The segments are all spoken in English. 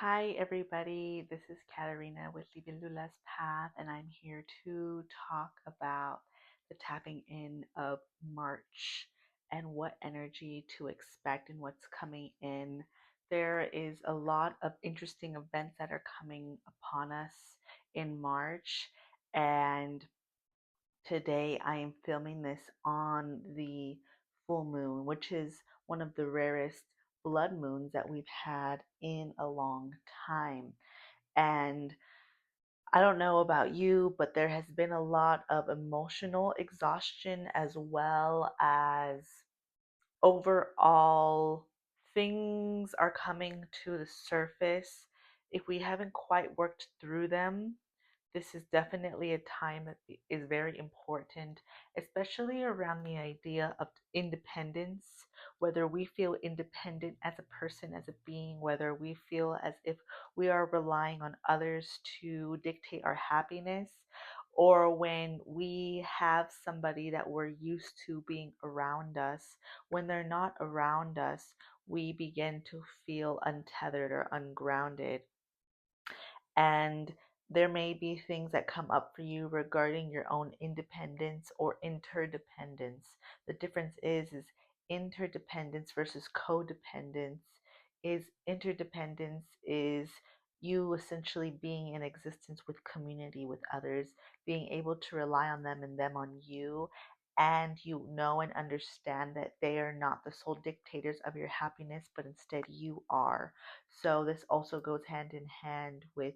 Hi, everybody. This is Katarina with Living Lula's Path, and I'm here to talk about the tapping in of March and what energy to expect and what's coming in. There is a lot of interesting events that are coming upon us in March, and today I am filming this on the full moon, which is one of the rarest blood moons that we've had in a long time. And I don't know about you, but there has been a lot of emotional exhaustion as well as overall things are coming to the surface. If we haven't quite worked through them, this is definitely a time that is very important, especially around the idea of independence, whether we feel independent as a person, as a being, whether we feel as if we are relying on others to dictate our happiness, or when we have somebody that we're used to being around us, when they're not around us, we begin to feel untethered or ungrounded. And there may be things that come up for you regarding your own independence or interdependence. The difference is interdependence versus codependence. Is interdependence is you essentially being in existence with community with others, being able to rely on them and them on you, and you know and understand that they are not the sole dictators of your happiness, but instead you are. So this also goes hand in hand with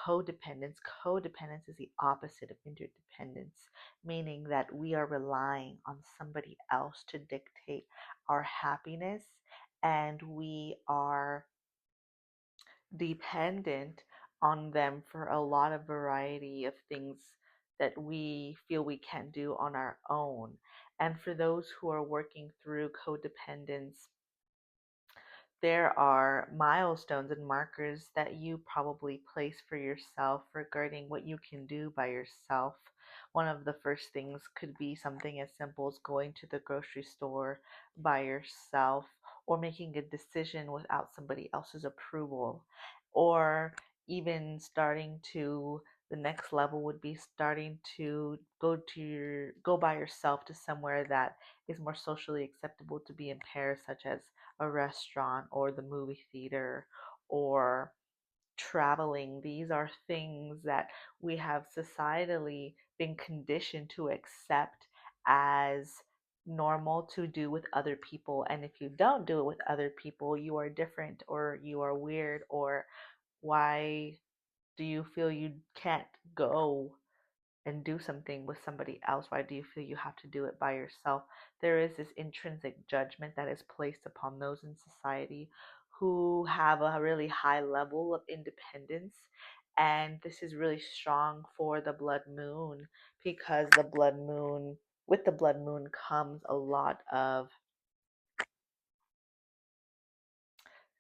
codependence. Codependence is the opposite of interdependence, meaning that we are relying on somebody else to dictate our happiness, and we are dependent on them for a lot of variety of things that we feel we can't do on our own. And for those who are working through codependence, there are milestones and markers that you probably place for yourself regarding what you can do by yourself. One of the first things could be something as simple as going to the grocery store by yourself, or making a decision without somebody else's approval, or even starting to the next level would be starting to go by yourself to somewhere that is more socially acceptable to be in pairs, such as a restaurant or the movie theater or traveling. These are things that we have societally been conditioned to accept as normal to do with other people. And if you don't do it with other people, you are different or you are weird, or why do you feel you can't go and do something with somebody else? Why do you feel you have to do it by yourself? There is this intrinsic judgment that is placed upon those in society who have a really high level of independence. And this is really strong for the blood moon, because with the blood moon comes a lot of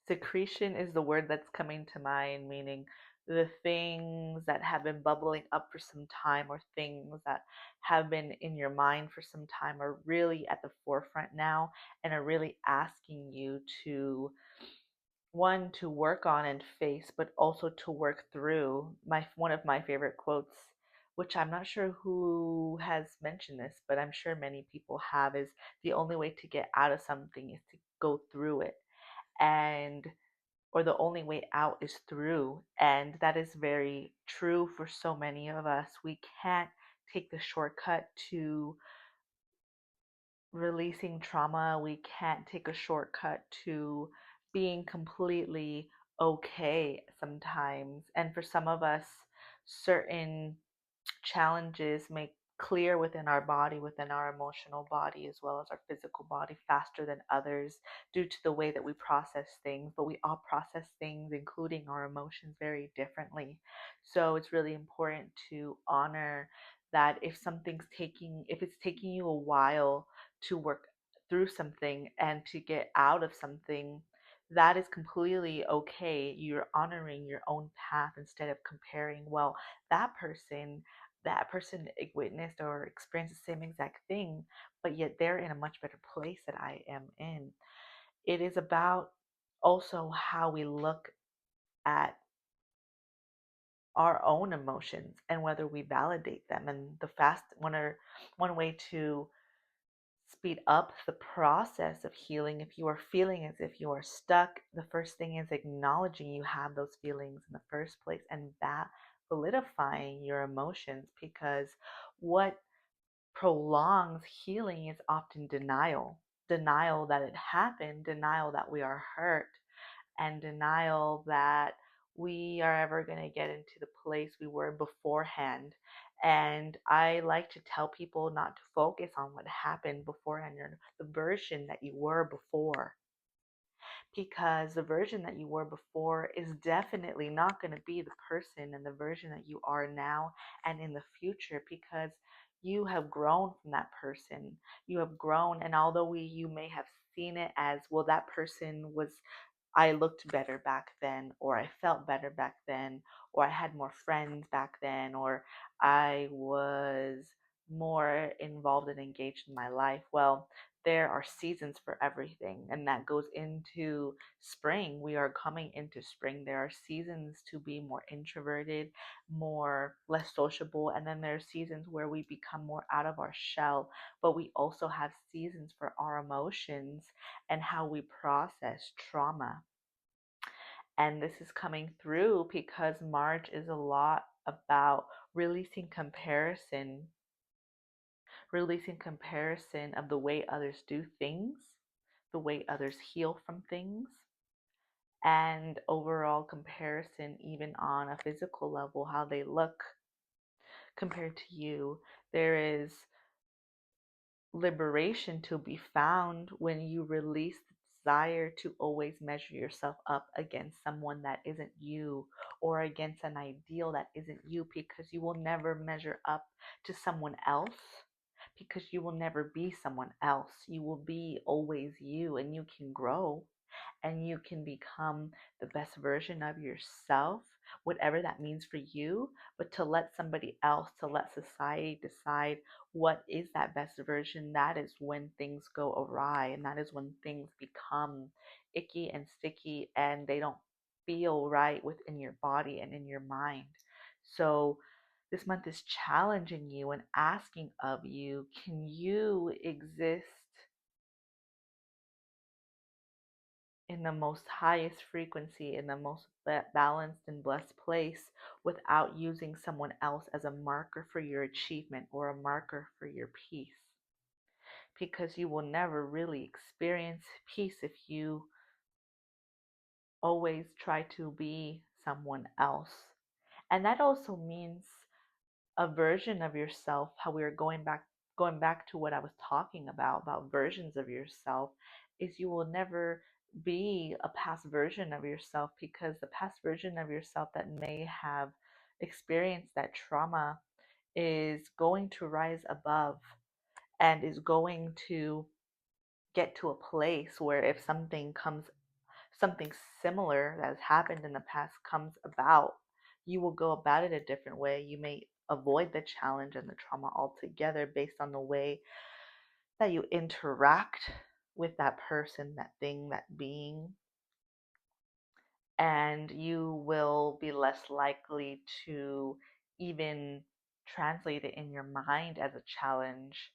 secretion, is the word that's coming to mind, meaning the things that have been bubbling up for some time, or things that have been in your mind for some time, are really at the forefront now and are really asking you to, one, to work on and face, but also to work through. One of my favorite quotes, which I'm not sure who has mentioned this, but I'm sure many people have, is the only way to get out of something is to go through it. And or the only way out is through. And that is very true for so many of us. We can't take the shortcut to releasing trauma. We can't take a shortcut to being completely okay sometimes. And for some of us, certain challenges make clear within our body, within our emotional body, as well as our physical body, faster than others due to the way that we process things. But we all process things, including our emotions, very differently. So it's really important to honor that if it's taking you a while to work through something and to get out of something, that is completely okay. You're honoring your own path instead of comparing, well, that person witnessed or experienced the same exact thing, but yet they're in a much better place that I am in. It is about also how we look at our own emotions and whether we validate them. And the fast one way to speed up the process of healing, if you are feeling as if you are stuck, the first thing is acknowledging you have those feelings in the first place and that solidifying your emotions, because what prolongs healing is often denial. Denial that it happened, denial that we are hurt, and denial that we are ever going to get into the place we were beforehand. And I like to tell people not to focus on what happened beforehand, or the version that you were before, because the version that you were before is definitely not going to be the person and the version that you are now and in the future, because you have grown from that person. You have grown, and although you may have seen it as, well, that person was, I looked better back then, or I felt better back then, or I had more friends back then, or I was more involved and engaged in my life. Well, there are seasons for everything, and that goes into spring. We are coming into spring. There are seasons to be more introverted, more less sociable, and then there are seasons where we become more out of our shell. But we also have seasons for our emotions and how we process trauma. And this is coming through because March is a lot about releasing comparison, releasing comparison of the way others do things, the way others heal from things, and overall comparison, even on a physical level, how they look compared to you. There is liberation to be found when you release the desire to always measure yourself up against someone that isn't you, or against an ideal that isn't you, because you will never measure up to someone else, because you will never be someone else. You will be always you, and you can grow and you can become the best version of yourself, whatever that means for you. But to let somebody else, to let society decide what is that best version, that is when things go awry, and that is when things become icky and sticky and they don't feel right within your body and in your mind. So this month is challenging you and asking of you, can you exist in the most highest frequency, in the most balanced and blessed place, without using someone else as a marker for your achievement or a marker for your peace? Because you will never really experience peace if you always try to be someone else. And that also means a version of yourself, how we are going back to what I was talking about versions of yourself, is you will never be a past version of yourself, because the past version of yourself that may have experienced that trauma is going to rise above and is going to get to a place where if something similar that has happened in the past comes about, you will go about it a different way. You may avoid the challenge and the trauma altogether based on the way that you interact with that person, that thing, that being. And you will be less likely to even translate it in your mind as a challenge.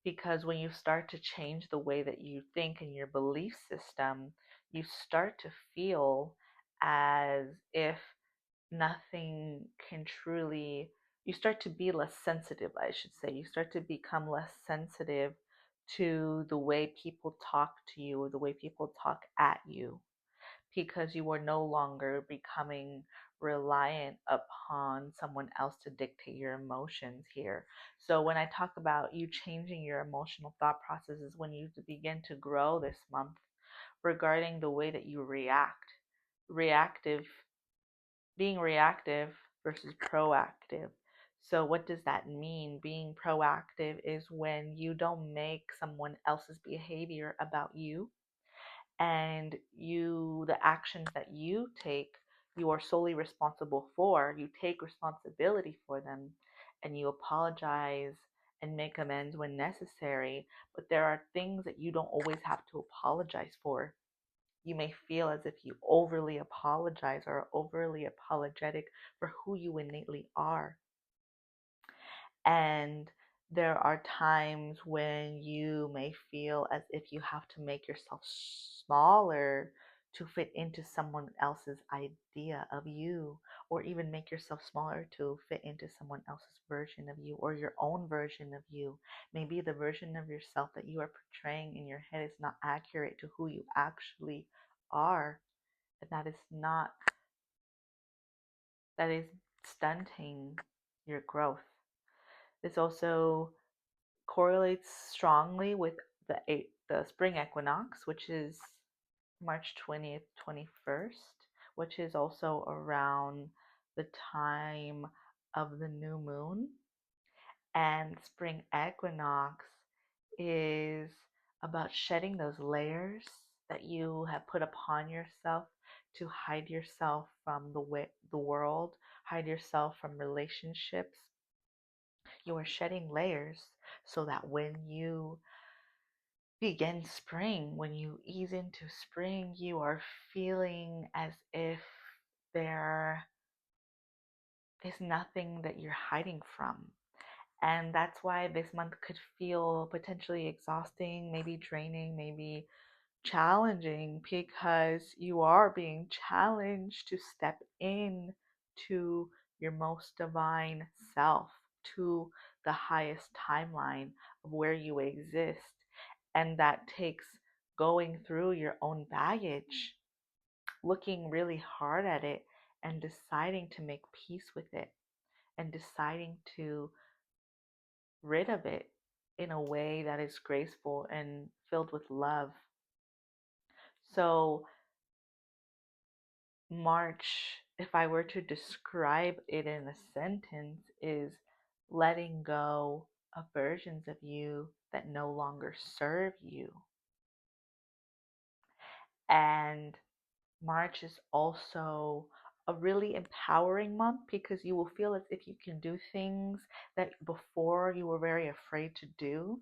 Because when you start to change the way that you think in your belief system, you start to feel as if nothing can truly, you start to be less sensitive, I should say. You start to become less sensitive to the way people talk to you or the way people talk at you, because you are no longer becoming reliant upon someone else to dictate your emotions here. So when I talk about you changing your emotional thought processes, when you begin to grow this month regarding the way that you react, reactive, being reactive versus proactive. So what does that mean? Being proactive is when you don't make someone else's behavior about you, and the actions that you take, you are solely responsible for. You take responsibility for them, and you apologize and make amends when necessary. But there are things that you don't always have to apologize for. You may feel as if you overly apologize or are overly apologetic for who you innately are. And there are times when you may feel as if you have to make yourself smaller to fit into someone else's idea of you, or even make yourself smaller to fit into someone else's version of you or your own version of you. Maybe the version of yourself that you are portraying in your head is not accurate to who you actually are, and that is stunting your growth. This also correlates strongly with the spring equinox, which is March 20th, 21st, which is also around the time of the new moon. And spring equinox is about shedding those layers that you have put upon yourself to hide yourself from the world, hide yourself from relationships. You are shedding layers so that when you begin spring, when you ease into spring, you are feeling as if there is nothing that you're hiding from. And that's why this month could feel potentially exhausting, maybe draining, maybe challenging, because you are being challenged to step in to your most divine self, to the highest timeline of where you exist. And that takes going through your own baggage, looking really hard at it, and deciding to make peace with it, and deciding to rid of it in a way that is graceful and filled with love. So, March, if I were to describe it in a sentence, is letting go of versions of you that no longer serve you. And March is also a really empowering month because you will feel as if you can do things that before you were very afraid to do,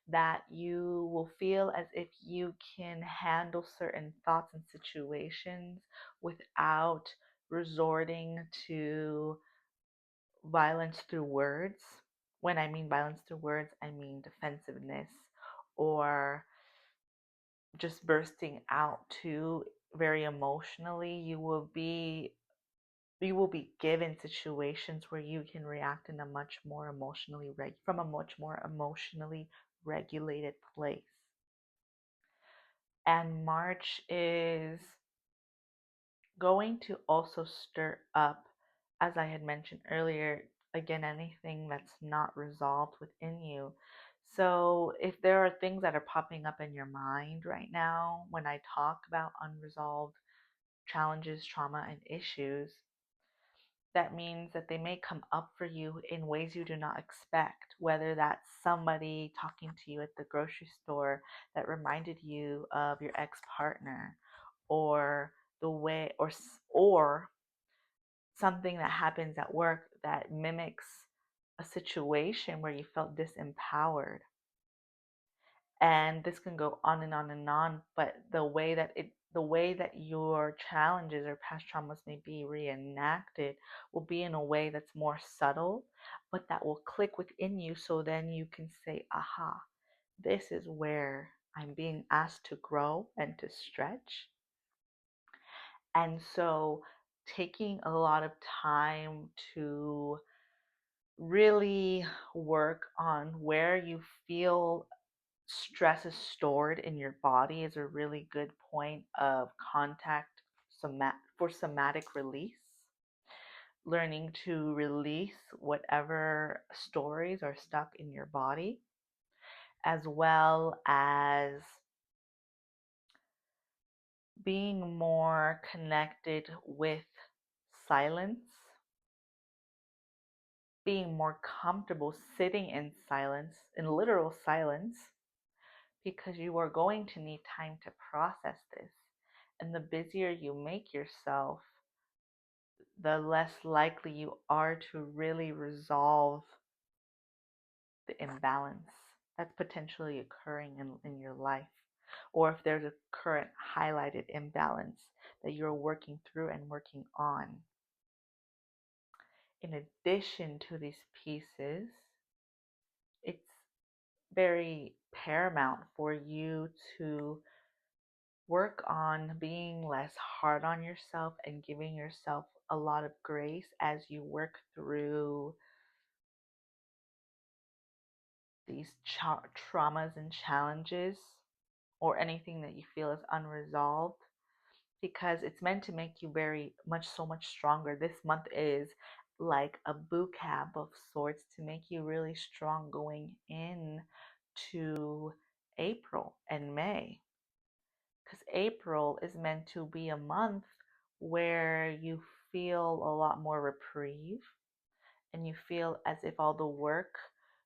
that you will feel as if you can handle certain thoughts and situations without resorting to violence through words. When I mean violence through words, I mean defensiveness or just bursting out too very emotionally. You will be given situations where you can react in a much more from a much more emotionally regulated place. And March is going to also stir up, as I had mentioned earlier, again, anything that's not resolved within you. So, if there are things that are popping up in your mind right now when I talk about unresolved challenges, trauma, and issues, that means that they may come up for you in ways you do not expect, whether that's somebody talking to you at the grocery store that reminded you of your ex-partner, or the way or something that happens at work that mimics a situation where you felt disempowered. And this can go on and on and on, but the way that your challenges or past traumas may be reenacted will be in a way that's more subtle, but that will click within you, so then you can say, aha, this is where I'm being asked to grow and to stretch. And so taking a lot of time to really work on where you feel stress is stored in your body is a really good point of contact for somatic release. Learning to release whatever stories are stuck in your body, as well as being more connected with silence, being more comfortable sitting in silence, in literal silence, because you are going to need time to process this. And the busier you make yourself, the less likely you are to really resolve the imbalance that's potentially occurring in your life. or if there's a current highlighted imbalance that you're working through and working on. In addition to these pieces, it's very paramount for you to work on being less hard on yourself and giving yourself a lot of grace as you work through these traumas and challenges or anything that you feel is unresolved, because it's meant to make you very much so much stronger. This month is like a boot camp of sorts to make you really strong going in to April and May, because April is meant to be a month where you feel a lot more reprieve and you feel as if all the work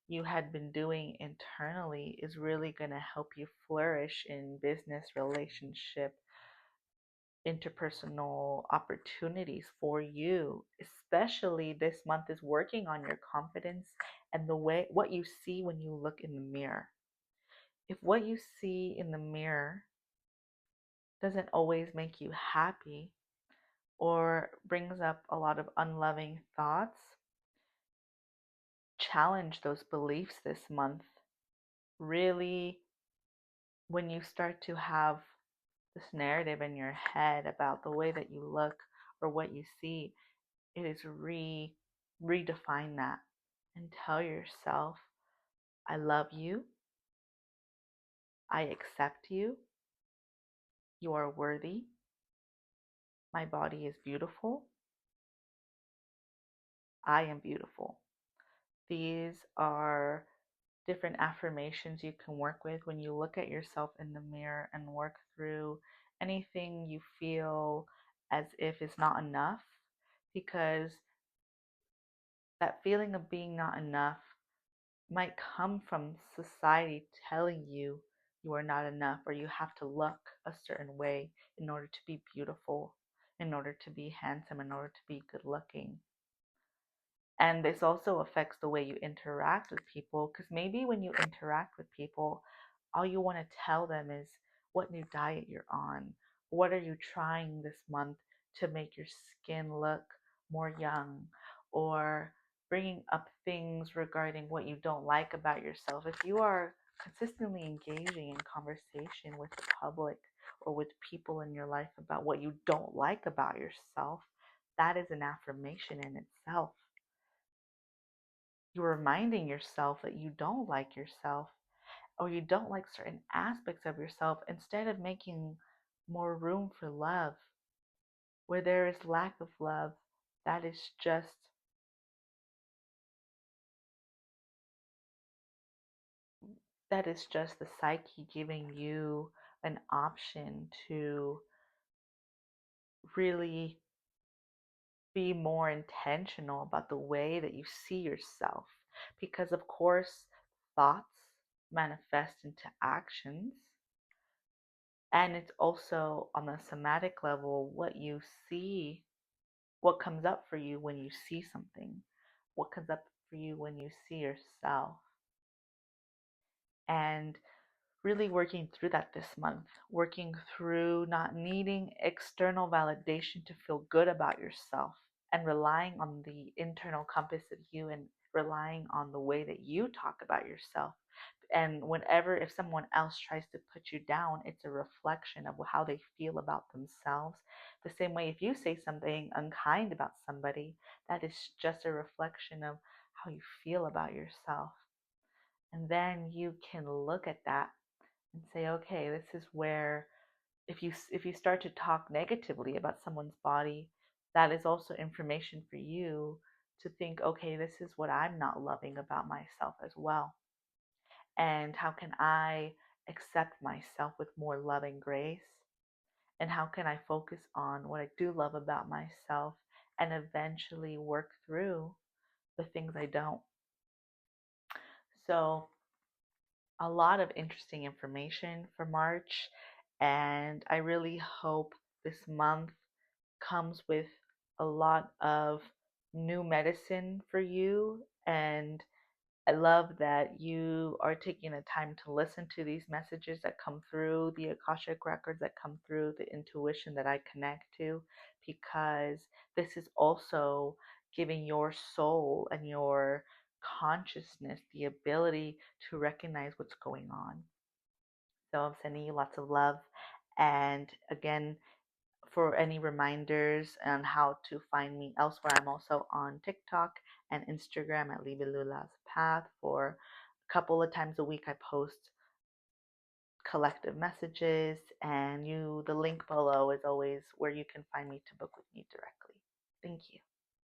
you had been doing internally is really going to help you flourish in business, relationship, interpersonal opportunities for you. Especially this month is working on your confidence and the way what you see when you look in the mirror. If what you see in the mirror doesn't always make you happy or brings up a lot of unloving thoughts, challenge those beliefs this month. Really, when you start to have this narrative in your head about the way that you look or what you see, it is redefine that and tell yourself, I love you, I accept you, you are worthy, my body is beautiful, I am beautiful. These are different affirmations you can work with when you look at yourself in the mirror and work through anything you feel as if it's not enough, because that feeling of being not enough might come from society telling you you are not enough or you have to look a certain way in order to be beautiful, in order to be handsome, in order to be good looking. And this also affects the way you interact with people, because maybe when you interact with people, all you want to tell them is what new diet you're on. What are you trying this month to make your skin look more young? Or bringing up things regarding what you don't like about yourself. If you are consistently engaging in conversation with the public or with people in your life about what you don't like about yourself, that is an affirmation in itself. You're reminding yourself that you don't like yourself or you don't like certain aspects of yourself instead of making more room for love. Where there is lack of love, that is just the psyche giving you an option to really be more intentional about the way that you see yourself. Because, of course, thoughts manifest into actions. And it's also on the somatic level what you see, what comes up for you when you see something, what comes up for you when you see yourself. And really working through that this month, working through not needing external validation to feel good about yourself and relying on the internal compass of you and relying on the way that you talk about yourself. And whenever, if someone else tries to put you down, it's a reflection of how they feel about themselves. The same way, if you say something unkind about somebody, that is just a reflection of how you feel about yourself. And then you can look at that and say, okay, this is where if you start to talk negatively about someone's body, that is also information for you to think, okay, this is what I'm not loving about myself as well. And how can I accept myself with more love and grace? And how can I focus on what I do love about myself and eventually work through the things I don't? So a lot of interesting information for March, and I really hope this month comes with a lot of new medicine for you and I love that you are taking the time to listen to these messages that come through, the Akashic records that come through, the intuition that I connect to, because this is also giving your soul and your consciousness the ability to recognize what's going on. So I'm sending you lots of love. And again, for any reminders on how to find me elsewhere, I'm also on TikTok and Instagram at Libelula's Path. For a couple of times a week, I post collective messages, and the link below is always where you can find me to book with me directly. Thank you.